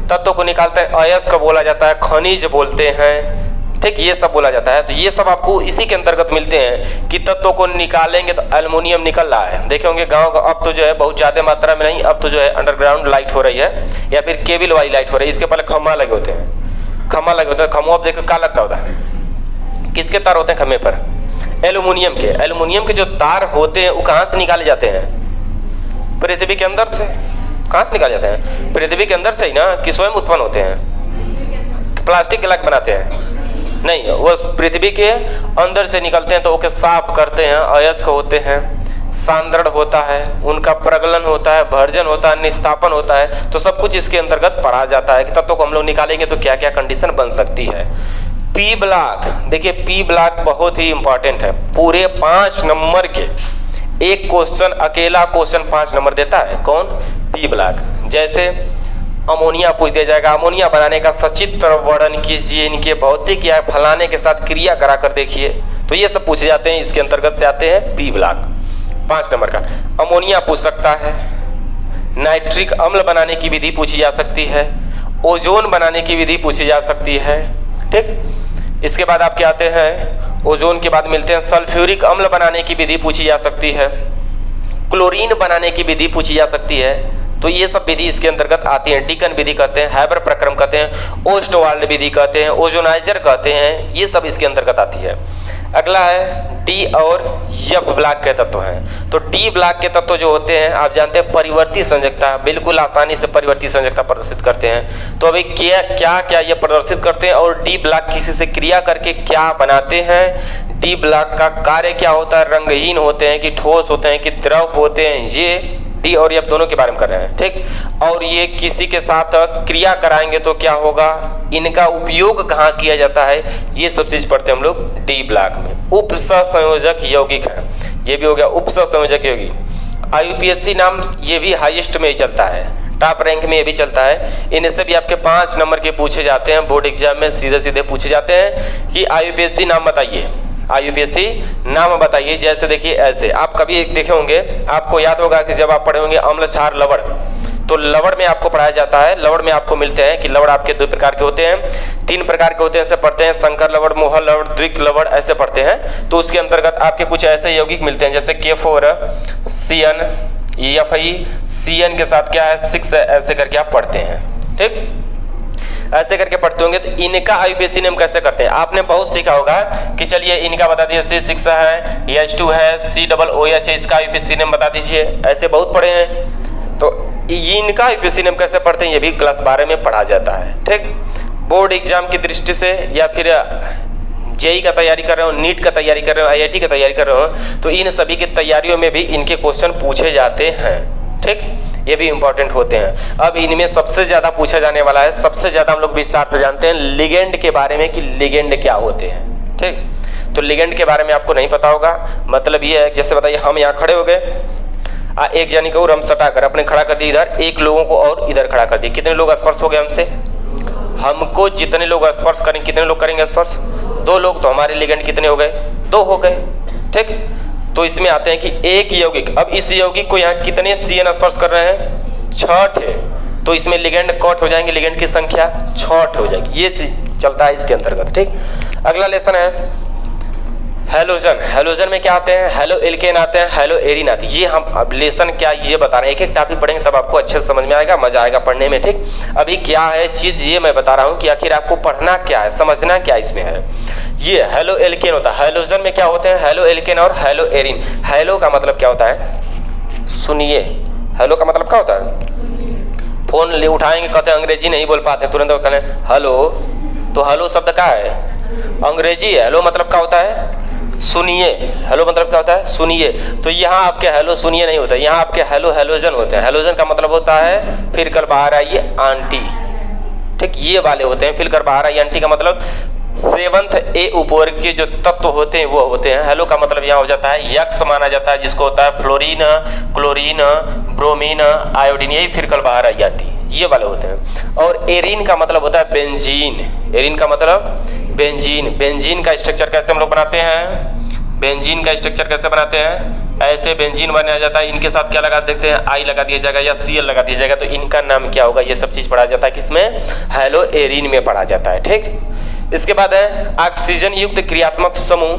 तत्व को निकालते हैं। अयस्क बोला जाता है, खनिज बोलते हैं, ठीक, ये सब बोला जाता है। तो ये सब आपको इसी के अंतर्गत मिलते हैं कि तत्वों को निकालेंगे तो एल्युमिनियम निकल रहा है। देखे होंगे गांव का, अब तो जो है बहुत ज्यादा मात्रा में नहीं, अब तो जो है अंडरग्राउंड लाइट हो रही है या फिर केबल वाली लाइट हो रही है। इसके पहले खम्भा लगे होते हैं, खम्भा अब देखो क्या लगता होता है, किसके तार होते हैं खम्भे पर, एल्युमिनियम के जो तार होते हैं वो कहाँ से निकाले जाते हैं, पृथ्वी के अंदर से। कहाँ से निकाले जाते हैं, पृथ्वी के अंदर से ही ना, कि स्वयं उत्पन्न होते हैं, प्लास्टिक के लायक बनाते हैं, नहीं, वो पृथ्वी के अंदर से निकलते हैं। तो ओके साफ करते हैं, अयस्क होते हैं, सांद्रण होता है, उनका प्रगलन होता है, भर्जन होता है, निस्तापन होता है। तो सब कुछ इसके अंतर्गत पढ़ा जाता है कि तत्वों को हम लोग निकालेंगे तो क्या क्या कंडीशन बन सकती है। पी ब्लॉक, देखिए पी ब्लॉक बहुत ही इंपॉर्टेंट है, पूरे 5 नंबर के एक क्वेश्चन, अकेला क्वेश्चन 5 नंबर देता है, कौन, पी ब्लॉक। जैसे अमोनिया पूछ दिया जाएगा, अमोनिया बनाने का सचित्र वर्णन कीजिए, इनके भौतिक या फलाने के साथ क्रिया करा कर देखिए। तो ये सब पूछे जाते हैं, इसके अंतर्गत से आते हैं पी ब्लॉक 5 नंबर का। अमोनिया पूछ सकता है, नाइट्रिक अम्ल बनाने की विधि पूछी जा सकती है, ओजोन बनाने की विधि पूछी जा सकती है। ठीक, इसके बाद आपके आते हैं, ओजोन के बाद मिलते हैं सल्फ्यूरिक अम्ल बनाने की विधि पूछी जा सकती है। क्लोरीन बनाने की विधि पूछी जा सकती है, तो ये सब विधि इसके अंतर्गत आती है। डिकन विधि कहते हैं, हैबर प्रक्रम कहते हैं, ओस्टवाल्ड विधि कहते हैं, ओजोनाइजर कहते हैं, ये सब इसके अंतर्गत आती है। अगला है डी और एफ ब्लॉक के तत्व हैं। तो डी ब्लॉक के तत्व जो होते हैं आप जानते हैं परिवर्ती संयोजकता, बिल्कुल आसानी से परिवर्ती संयोजकता प्रदर्शित करते हैं। तो अभी क्या ये प्रदर्शित करते हैं और डी ब्लॉक किसी से क्रिया करके क्या बनाते हैं, डी ब्लॉक का कार्य क्या होता है, रंगहीन होते हैं कि ठोस होते हैं कि द्रव होते हैं, ये डी और एफ दोनों के बारे में कर रहे हैं, ठीक। और ये किसी के साथ क्रिया कराएंगे तो क्या होगा, इनका उपयोग कहाँ किया जाता है, ये सब चीज पढ़ते हैं हम लोग डी ब्लॉक में। उपसंयोजक यौगिक है, ये भी हो गया उपसंयोजक यौगिक। IUPAC नाम ये भी हाईएस्ट में ही चलता है, टॉप रैंक में ये भी चलता है। इनसे भी आपके 5 नंबर के पूछे जाते हैं बोर्ड एग्जाम में, सीधे सीधे पूछे जाते हैं कि IUPAC नाम बताइए, IUPAC नाम बताइए। जैसे देखिए ऐसे आप कभी एक देखे होंगे, आपको याद होगा कि जब आप पढ़े होंगे अम्ल क्षार लवण, तो लवण में आपको पढ़ाया जाता है, लवण में आपको मिलते हैं कि लवण आपके 2 प्रकार के होते हैं, 3 प्रकार के होते हैं, ऐसे पढ़ते हैं, संकर लवण, मोहर लवण, द्विक लवण, ऐसे पढ़ते हैं। तो उसके अंतर्गत आपके कुछ ऐसे यौगिक मिलते हैं जैसे K4 CN FE, CN के साथ क्या है 6 ऐसे करके आप पढ़ते हैं, ठीक। ऐसे करके पढ़ते होंगे। तो इनका IUPAC नेम कैसे करते हैं, आपने बहुत सीखा होगा कि चलिए इनका बता दीजिए C6 है, H2 है, COOH है, इसका IUPAC नेम बता दीजिए, ऐसे बहुत पढ़े हैं। तो इनका IUPAC नेम कैसे पढ़ते हैं ये भी क्लास 12 में पढ़ा जाता है, ठीक। बोर्ड एग्जाम की दृष्टि से या फिर JEE का तैयारी कर रहे हो, नीट का तैयारी कर रहे हो, IIT का तैयारी कर रहे हो, तो इन सभी की तैयारियों में भी इनके क्वेश्चन पूछे जाते हैं, ठीक। ये भी इंपॉर्टेंट होते हैं। अब इनमें सबसे ज्यादा पूछा जाने वाला है, सबसे ज्यादा हम लोग विस्तार से जानते हैं लिगेंड के बारे में कि लिगेंड क्या होते हैं, ठीक। तो लिगेंड के बारे में आपको नहीं पता होगा, मतलब ये है जैसे बताइए हम यहाँ खड़े हो गए, एक जनी को हम सटा कर अपने खड़ा कर दिए इधर, एक लोगों को और इधर खड़ा कर दिए, कितने लोग स्पर्श हो गए हमसे, हमको जितने लोग स्पर्श करेंगे, कितने लोग करेंगे स्पर्श, 2 लोग, तो हमारे लिगेंड कितने हो गए, 2 हो गए, ठीक। तो इसमें आते हैं कि एक यौगिक, अब इस यौगिक को यहाँ कितने CN स्पर्श कर रहे हैं, 6 थे, तो इसमें लिगेंड कट हो जाएंगे, लिगेंड की संख्या 6 हो जाएगी, ये चलता है इसके अंतर्गत, ठीक। अगला लेसन है हैलोजन। हैलोजन में क्या आते हैं, हैलो एल्केन आते हैं, हैलो एरिन आती है। ये हम अब लेसन क्या ये बता रहे हैं, एक एक टॉपिक पढ़ेंगे तब आपको अच्छे से समझ में आएगा, मजा आएगा पढ़ने में, ठीक। अभी क्या है चीज ये मैं बता रहा हूँ कि आखिर आपको पढ़ना क्या है, समझना क्या इसमें है। ये हैलो एल्केन होता है, हैलोजन में क्या होते हैं, हैलो एल्केन और हैलो एरिन। हैलो का मतलब क्या होता है, सुनिए, हैलो का मतलब क्या होता है, फोन ले उठाएंगे कहते हैं अंग्रेजी नहीं बोल पाते, तुरंत कहें हेलो, तो हेलो शब्द क्या है, अंग्रेजी है। हेलो मतलब क्या होता है, सुनिए, हेलो मतलब क्या होता है, सुनिए। तो यहाँ आपके हेलो सुनिए नहीं होता, यहाँ आपके हेलो हैलोजन होते हैं। हैलोजन का मतलब होता है फिर कर बाहर आइए आंटी, ठीक, ये वाले होते हैं। फिर कर बाहर आइए आंटी का मतलब 7th A उपवर्ग के जो तत्व होते हैं वो होते हैं। हेलो का मतलब यहाँ हो जाता है यक्स माना जाता है, जिसको होता है फ्लोरीन, क्लोरीन, ब्रोमीन, आयोडीन, यही फिर कल बाहर आई आती, ये वाले होते हैं। और एरिन का मतलब होता है बेंजीन। एरिन का मतलब बेंजीन। बेंजीन का स्ट्रक्चर कैसे हम लोग बनाते हैं, बेंजीन का स्ट्रक्चर कैसे बनाते हैं, ऐसे बेंजीन बनाया जाता है। इनके साथ क्या लगा देखते हैं, आई लगा दिया जाएगा या Cl लगा दिया जाएगा, तो इनका नाम क्या होगा, ये सब चीज पढ़ा जाता है किसमें, हेलो एरिन में पढ़ा जाता है, ठीक। इसके बाद है ऑक्सीजन युक्त क्रियात्मक समूह,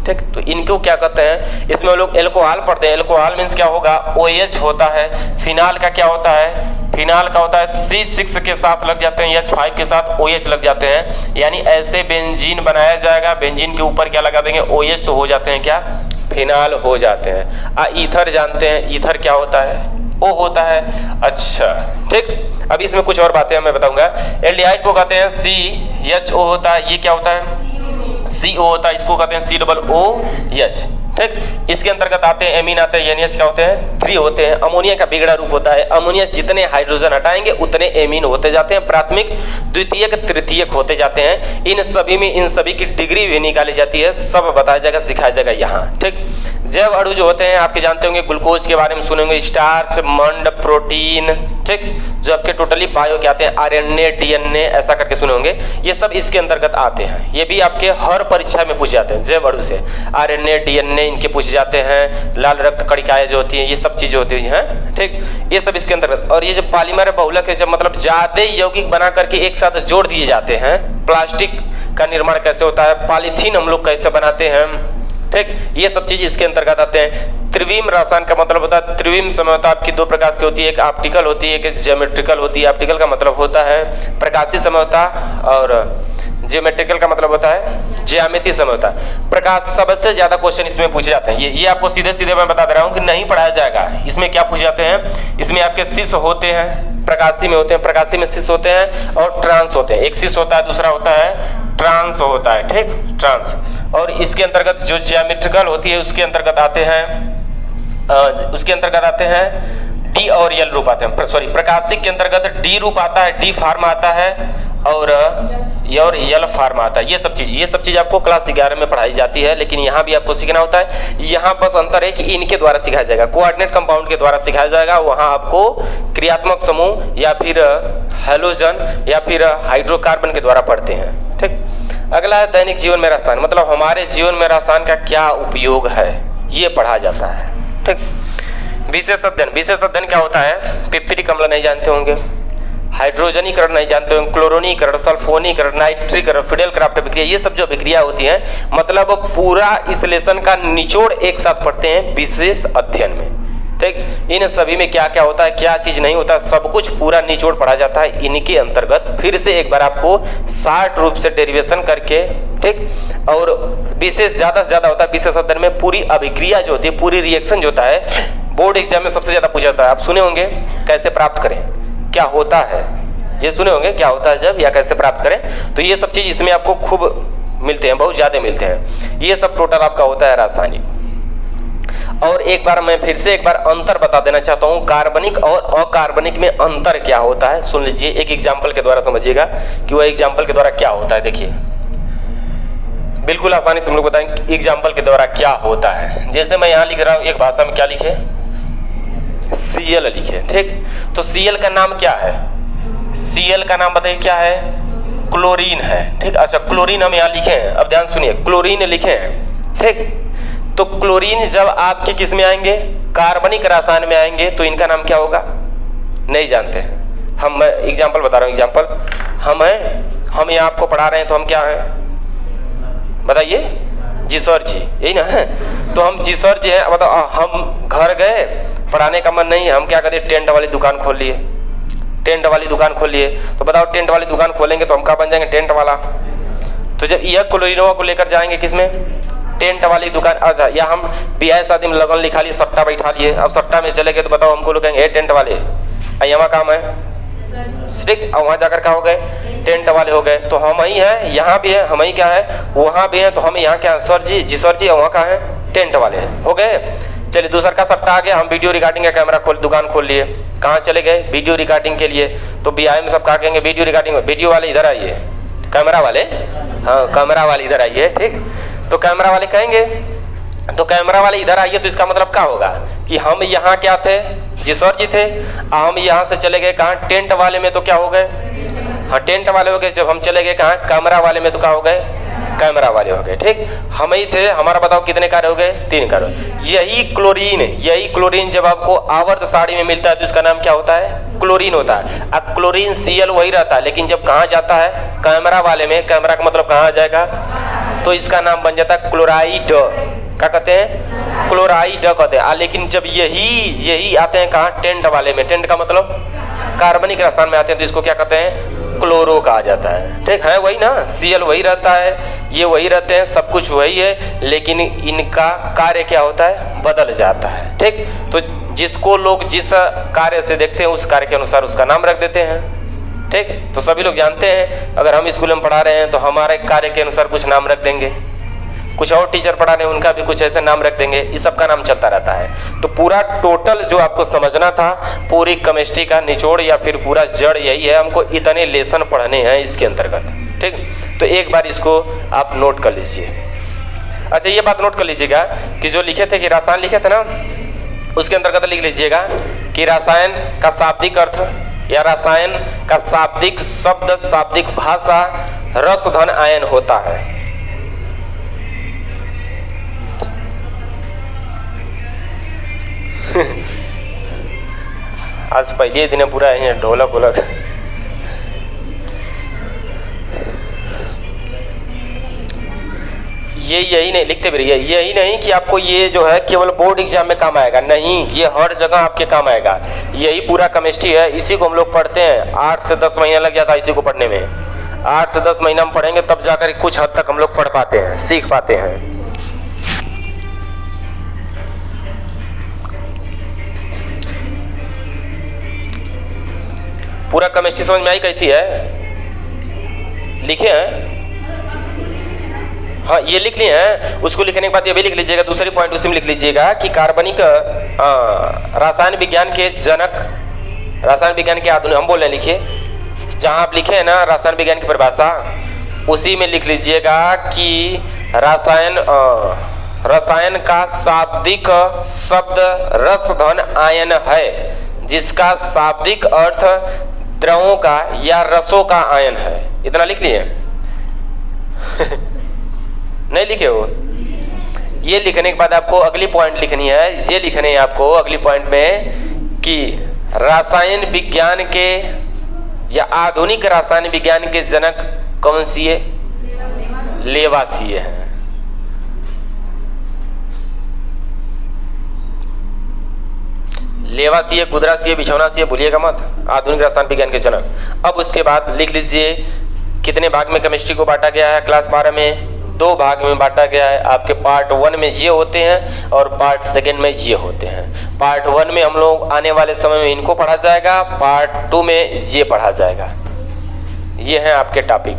ठीक। तो इनको क्या कहते हैं, इसमें हम लोग एल्कोहल पढ़ते हैं। एल्कोहल मीन्स क्या होगा, OH होता है। फिनाल का क्या होता है, फिनाल का होता है C6 के साथ लग जाते हैं, H5 के साथ OH लग जाते हैं, यानी ऐसे बेंजीन बनाया जाएगा। बेंजीन के ऊपर क्या लगा देंगे, OH, तो हो जाते हैं क्या, फिनाल हो जाते हैं। ईथर जानते हैं, ईथर क्या होता है, O होता है, अच्छा, ठीक। अभी इसमें कुछ और बातें मैं बताऊंगा। एल्डिहाइड को कहते हैं CHO होता है, ये क्या होता है, CO होता है, इसको कहते हैं COOH, ठीक। इसके अंतर्गत आते हैं एमीन आते हैं, NH क्या होते हैं, 3 होते हैं। अमोनिया का बिगड़ा रूप होता है। अमोनिया जितने हाइड्रोजन हटाएंगे उतने एमीन होते जाते हैं, प्राथमिक, द्वितीयक, तृतीयक होते जाते हैं। इन सभी में इन सभी की डिग्री भी निकाली जाती है, सब बताया जाएगा, सिखाया जाएगा यहाँ, ठीक। जैव अणु जो होते हैं आपके जानते होंगे, ग्लूकोज के बारे में सुनेंगे, स्टार्च, मंड, प्रोटीन, ठीक, जो आपके टोटली बायो के आते हैं, RNA, DNA ऐसा करके सुने होंगे, ये सब इसके अंतर्गत आते हैं। ये भी आपके हर परीक्षा में पूछे जाते हैं, जैव अणु से RNA, DNA इनके पूछे जाते हैं। लाल रक्त कणिकाएं जो होती हैं, ये सब चीजें होती हैं, ठीक, ये सब इसके अंतर्गत। और ये जो पॉलीमर बहुलक है, जब मतलब ज्यादा यौगिक बना करके एक साथ जोड़ दिए जाते हैं। प्लास्टिक का निर्माण कैसे होता है, पॉलीथीन हम लोग कैसे बनाते हैं, ठीक, ये सब चीज इसके अंतर्गत आते हैं। त्रिविम रसायन का मतलब होता है, त्रिविम समता आपकी दो प्रकार की होती है, एक ऑप्टिकल होती है, एक ज्योमेट्रिकल होती है। ऑप्टिकल का मतलब होता है प्रकाशीय समता और ज्योमेट्रिकल का मतलब होता है ज्यामितीय समता। प्रकाश सबसे ज्यादा क्वेश्चन इसमें पूछे जाते हैं। ये आपको सीधे सीधे मैं बता दे रहा हूँ कि नहीं पढ़ाया जाएगा। इसमें क्या पूछे जाते हैं, इसमें आपके सिस होते हैं, प्रकाशी में होते हैं, प्रकाशी में सिस होते हैं और ट्रांस होते हैं। एक सिस होता है, दूसरा होता है ट्रांस होता है, ठीक, ट्रांस। और इसके अंतर्गत जो ज्योमेट्रिकल होती है उसके अंतर्गत आते हैं डी और यल रूप आते हैं, सॉरी प्रकाशिक के अंतर्गत डी रूप आता है, डी फॉर्म आता है और यल फॉर्म आता है। ये सब चीज आपको क्लास 11 में पढ़ाई जाती है, लेकिन यहाँ भी आपको सीखना होता है। यहाँ बस अंतर है कि इनके द्वारा सिखाया जाएगा, कोऑर्डिनेट कंपाउंड के द्वारा सिखाया जाएगा। वहाँ आपको क्रियात्मक समूह या फिर हैलोजन या फिर हाइड्रोकार्बन के द्वारा पढ़ते हैं, ठीक। अगला है दैनिक जीवन में रसायन, मतलब हमारे जीवन में रसायन का क्या उपयोग है, ये पढ़ा जाता है, ठीक। विशेष अध्ययन क्या होता है, पिप्पिरिक अम्ल नहीं जानते होंगे, हाइड्रोजनीकरण नहीं जानते होंगे, क्लोरोनीकरण, सल्फोनीकरण, नाइट्रीकरण, फिडेलक्राफ्ट अभिक्रिया, ये सब जो अभिक्रिया होती हैं, मतलब पूरा इस लेसन का निचोड़ एक साथ पढ़ते हैं विशेष अध्ययन में, ठीक। इन सभी में क्या क्या होता है, क्या चीज नहीं होता, सब कुछ पूरा निचोड़ पढ़ा जाता है। इनके अंतर्गत फिर से एक बार आपको शार्ट रूप से डेरिवेशन करके, ठीक, और विशेष ज्यादा से ज्यादा होता है विशेष अध्ययन में पूरी अभिक्रिया जो होती है, पूरी रिएक्शन जो होता है, बोर्ड एग्जाम में सबसे ज्यादा पूछा जाता है। आप सुने होंगे कैसे प्राप्त करें, क्या होता है, ये सुने होंगे क्या होता है जब, या कैसे प्राप्त करें। तो ये सब चीज इसमें आपको खूब मिलते हैं, बहुत ज्यादा मिलते हैं। ये सब टोटल आपका होता है रासायनिक। और एक बार मैं फिर से एक बार अंतर बता देना चाहता हूँ, कार्बनिक और अकार्बनिक में अंतर क्या होता है, सुन लीजिए। एक एग्जाम्पल के द्वारा समझिएगा कि वह एग्जाम्पल के द्वारा क्या होता है। देखिए बिल्कुल आसानी से हम लोग बताएंगे एग्जाम्पल के द्वारा क्या होता है। जैसे मैं यहाँ लिख रहा हूँ, एक भाषा में क्या लिखे, Cl लिखे, ठीक। तो Cl का नाम क्या है, Cl का नाम बताइए क्या है, क्लोरीन है, ठीक। अच्छा क्लोरीन हम यहाँ लिखे हैं, अब ध्यान सुनिए, क्लोरीन लिखे हैं, ठीक। तो क्लोरीन जब आपके किस में आएंगे, कार्बनिक रसायन में आएंगे, तो इनका नाम क्या होगा, नहीं जानते हैं हम। मैं एग्जाम्पल बता रहा हूँ, एग्जाम्पल हम यहाँ आपको पढ़ा रहे हैं, तो हम क्या हैं बताइए, जी सर जी, यही ना है। तो हम जी सर जी हैं, बताओ हम घर गए, पढ़ाने का मन नहीं है, हम क्या करें, टेंट वाली दुकान खोल लिए, टेंट वाली दुकान खोल लिए। तो बताओ टेंट वाली दुकान खोलेंगे तो हम क्या बन जाएंगे, टेंट वाला। तो जब यह क्लोरीनोवा को लेकर जाएंगे किसमें, टेंट वाली दुकान। अच्छा, या हम ब्याह शादी में लगन लिखा लिए, सट्टा बैठा लिए, अब सट्टा में चले गए, तो बताओ हमको लोग कहेंगे टेंट वाले, यहाँ काम है, ठीक। और वहाँ जाकर क्या हो गए, टेंट वाले हो गए। तो हम ही हैं, यहाँ भी है, हम ही क्या है, वहाँ भी हैं, तो हम यहाँ क्या है, सर जी, जी सर जी, वहाँ का है, टेंट वाले हो गए। चलिए दूसरा का सट्टा आ गया, हम वीडियो रिकॉर्डिंग का कैमरा दुकान खोल लिए, कहाँ चले गए, वीडियो रिकॉर्डिंग के लिए। तो ब्याह में सब कहा कहेंगे वीडियो रिकॉर्डिंग में, वीडियो वाले इधर आइए, कैमरा वाले, हाँ कैमरा वाले इधर आइए, ठीक। तो कैमरा वाले कहेंगे, तो कैमरा वाले इधर आइए, तो इसका मतलब क्या होगा कि हम यहाँ क्या थे, जी सर जी थे, हम यहाँ से चले गए कहाँ, टेंट वाले में, तो क्या हो गए, हाँ टेंट वाले हो गए। जब हम चले गए कहाँ, कैमरा वाले में, तो क्या हो गए, कैमरा वाले हो गए, ठीक। हम ही थे, हमारा बताओ कितने कार्य हो गए, 3 कार्य। यही क्लोरीन जब आपको आवर्त साड़ी में मिलता है, तो इसका नाम क्या होता है, क्लोरीन होता है। अब क्लोरीन Cl वही रहता है, लेकिन जब कहाँ जाता है, कैमरा वाले में, कैमरा का मतलब कहाँ आ जाएगा, तो इसका नाम बन जाता है क्लोराइड। क्या कहते हैं, क्लोराइड कहते हैं। लेकिन जब यही आते हैं कहाँ, टेंट वाले में, टेंट का मतलब कार्बनिक रसायन में आते हैं, तो इसको क्या कहते हैं, क्लोरो कहा जाता है, ठीक है। वही ना, Cl वही रहता है, ये वही रहते हैं, सब कुछ वही है, लेकिन इनका कार्य क्या होता है, बदल जाता है, ठीक। तो जिसको लोग जिस कार्य से देखते हैं, उस कार्य के अनुसार उसका नाम रख देते हैं, ठीक। तो सभी लोग जानते हैं, अगर हम स्कूल में पढ़ा रहे हैं तो हमारे कार्य के अनुसार कुछ नाम रख देंगे, कुछ और टीचर पढ़ा रहे हैं उनका भी कुछ ऐसे नाम रख देंगे, इस सब का नाम चलता रहता है। तो पूरा टोटल जो आपको समझना था, पूरी केमिस्ट्री का निचोड़ या फिर पूरा जड़ यही है, हमको इतने लेसन पढ़ने हैं इसके अंतर्गत, ठीक। तो एक बार इसको आप नोट कर लीजिए। अच्छा ये बात नोट कर लीजिएगा कि जो लिखे थे कि रसायन लिखे थे ना, उसके अंतर्गत लिख लीजिएगा कि रसायन का शाब्दिक अर्थ या रसायन का शाब्दिक शब्द, शाब्दिक भाषा रसधन आयन होता है। आज पहले दिन पूरा है ढोलक वोलक। यही नहीं लिखते भी रहिए, यही नहीं कि आपको ये जो है केवल बोर्ड एग्जाम में काम आएगा, नहीं, ये हर जगह आपके काम आएगा। यही पूरा केमिस्ट्री है, इसी को हम लोग पढ़ते हैं। 8 से 10 महीना लग जाता है इसी को पढ़ने में। 8 से 10 महीना हम पढ़ेंगे तब जाकर कुछ हद तक हम लोग पढ़ पाते हैं, सीख पाते हैं। पूरा केमिस्ट्री समझ में आई कैसी है? लिखे हैं? हाँ, ये लिख लिए हैं। उसको लिखने के बाद ये भी लिख लीजिएगा, दूसरी पॉइंट उसी में लिख लीजिएगा कि कार्बनिक रसायन विज्ञान के जनक, रसायन विज्ञान के आधुनिक, हम बोल रहे हैं लिखिए, जहां आप लिखे हैं ना रसायन विज्ञान की परिभाषा, उसी में लिख लीजिएगा कि रसायन का शाब्दिक शब्द रसधन आयन है, जिसका शाब्दिक अर्थ द्रवों का या रसों का आयन है। इतना लिख लिए? नहीं लिखे हो? ये लिखने के बाद आपको अगली पॉइंट लिखनी है, ये लिखने है आपको अगली पॉइंट में कि रसायन विज्ञान के या आधुनिक रसायन विज्ञान के जनक कौन सी है? लेवासीय है। लेवासीय, गुदरासीय, बिछौनासीय भूलिएगा मत, आधुनिक रसायन विज्ञान के जनक। अब उसके बाद लिख लीजिए कितने भाग में केमिस्ट्री को बांटा गया है क्लास 12 में? 2 भाग में बांटा गया है। आपके पार्ट 1 में ये होते हैं और पार्ट 2 में ये होते हैं। पार्ट 1 में हम लोग आने वाले समय में इनको पढ़ा जाएगा, पार्ट 2 में ये पढ़ा जाएगा। ये है आपके टॉपिक।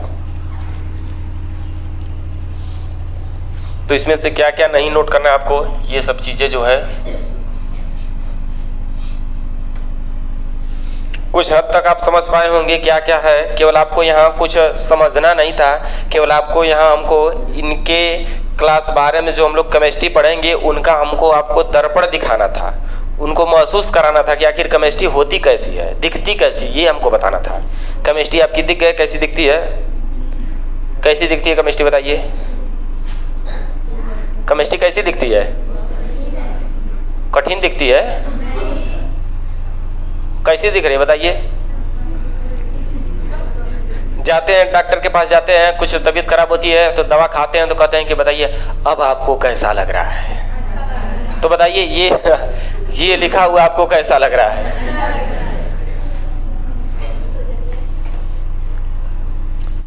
तो इसमें से क्या क्या नहीं नोट करना है आपको, ये सब चीजें जो है कुछ हद तक आप समझ पाए होंगे क्या क्या है। केवल आपको यहाँ कुछ समझना नहीं था, केवल आपको यहाँ हमको इनके क्लास 12 में जो हम लोग केमिस्ट्री पढ़ेंगे उनका हमको आपको दर्पण दिखाना था, उनको महसूस कराना था कि आखिर केमिस्ट्री होती कैसी है, दिखती कैसी, ये हमको बताना था। केमिस्ट्री आपकी दिख गई, कैसी दिखती है? कैसी दिखती है केमिस्ट्री बताइए? केमिस्ट्री कैसी दिखती है? कठिन दिखती है? कैसी दिख रही है बताइए? जाते हैं डॉक्टर के पास, जाते हैं, कुछ तबीयत खराब होती है तो दवा खाते हैं तो कहते हैं कि बताइए अब आपको कैसा लग रहा है? तो बताइए ये लिखा हुआ आपको कैसा लग रहा है?